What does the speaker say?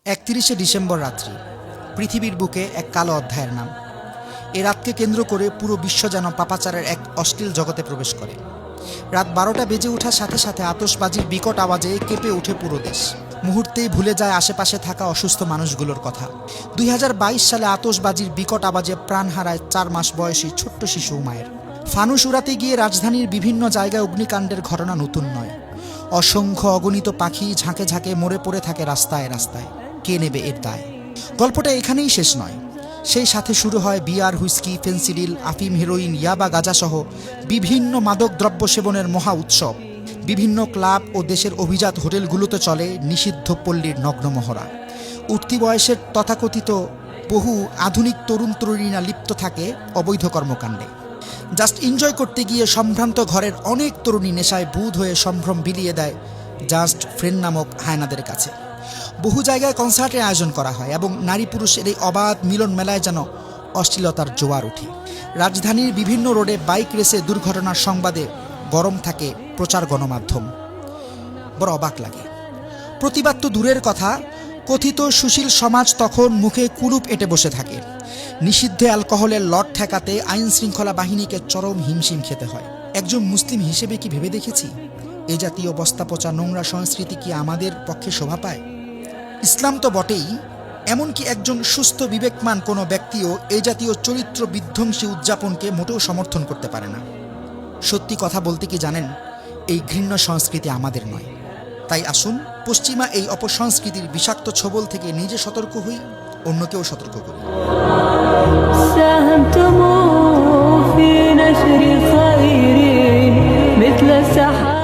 31শে December রাত্রি, পৃথিবীর বুকে এক কালো অধ্যায়ের নাম। এ রাতকে কেন্দ্র করে পুরো বিশ্ব যেন পাপাচারের এক অশ্লীল জগতে প্রবেশ করে। রাত 12টা বেজে ওঠার সাথে সাথে আতশবাজির বিকট আওয়াজে কেঁপে ওঠে পুরো দেশ। মুহূর্তেই ভুলে যায় আশেপাশে থাকা অসুস্থ মানুষগুলোর কথা। 2022 সালে আতশবাজির বিকট আওয়াজে প্রাণ হারায় 4 মাস বয়সী ছোট্ট শিশু উমায়ের। ফানুস উড়াতে গিয়ে রাজধানীর বিভিন্ন জায়গায় অগ্নিকাণ্ডের ঘটনা নতুন নয়। অসংখ্য অগণিত পাখি ঝাঁকে ঝাঁকে মরে পড়ে থাকে রাস্তায় রাস্তায়। কে নেবে এর দায়? গল্পটা এখানেই শেষ নয়। সেই সাথে শুরু হয় বিয়ার, হুইস্কি, ফেন্সিডিল, আফিম, হেরোইন, ইয়াবা, গাঁজাসহ বিভিন্ন মাদক দ্রব্য সেবনের মহা উৎসব। বিভিন্ন ক্লাব ও দেশের অভিজাত হোটেলগুলোতে চলে নিষিদ্ধ পল্লীর নগ্ন মহড়া। উঠতি বয়সের তথাকথিত বহু আধুনিক তরুণ তরুণীরা লিপ্ত থাকে অবৈধ কর্মকাণ্ডে। জাস্ট এনজয় করতে গিয়ে সম্ভ্রান্ত ঘরের অনেক তরুণী নেশায় বুঁদ হয়ে সম্ভ্রম বিলিয়ে দেয় জাস্ট ফ্রেন্ড নামক হায়নাদের কাছে। বহু জায়গায় কনসার্টের আয়োজন করা হয় এবং নারী পুরুষের এই অবাধ মিলন মেলায় যেন অশ্লীলতার জোয়ার ওঠে। রাজধানীর বিভিন্ন রোডে বাইক রেসে দুর্ঘটনার সংবাদে গরম থাকে প্রচার গণমাধ্যম। বড় অবাক লাগে। প্রতিবাদ তো দূরের কথা, কথিত সুশীল সমাজ তখন মুখে কুলুপ এঁটে বসে থাকে। নিষিদ্ধ অ্যালকোহলের লট ঠেকাতে আইন শৃঙ্খলা বাহিনীকে চরম হিমশিম খেতে হয়। একজন মুসলিম হিসেবে কি ভেবে দেখেছি এ জাতীয় বস্তাপচা নোংরা সংস্কৃতি কি আমাদের পক্ষে শোভা পায়? ইসলাম তো বটেই, এমনকি একজন সুস্থ বিবেকমান কোনো ব্যক্তিও এই জাতীয় চরিত্র বিধ্বংসী উদযাপনকে মোটেও সমর্থন করতে পারে না। সত্যি কথা বলতে কি জানেন, এই ঘৃণ্য সংস্কৃতি আমাদের নয়। তাই আসুন পশ্চিমা এই অপসংস্কৃতির বিষাক্ত ছোবল থেকে নিজে সতর্ক হই, অন্যকেও সতর্ক করি। ساهمتم في نشر خير مثل السحاب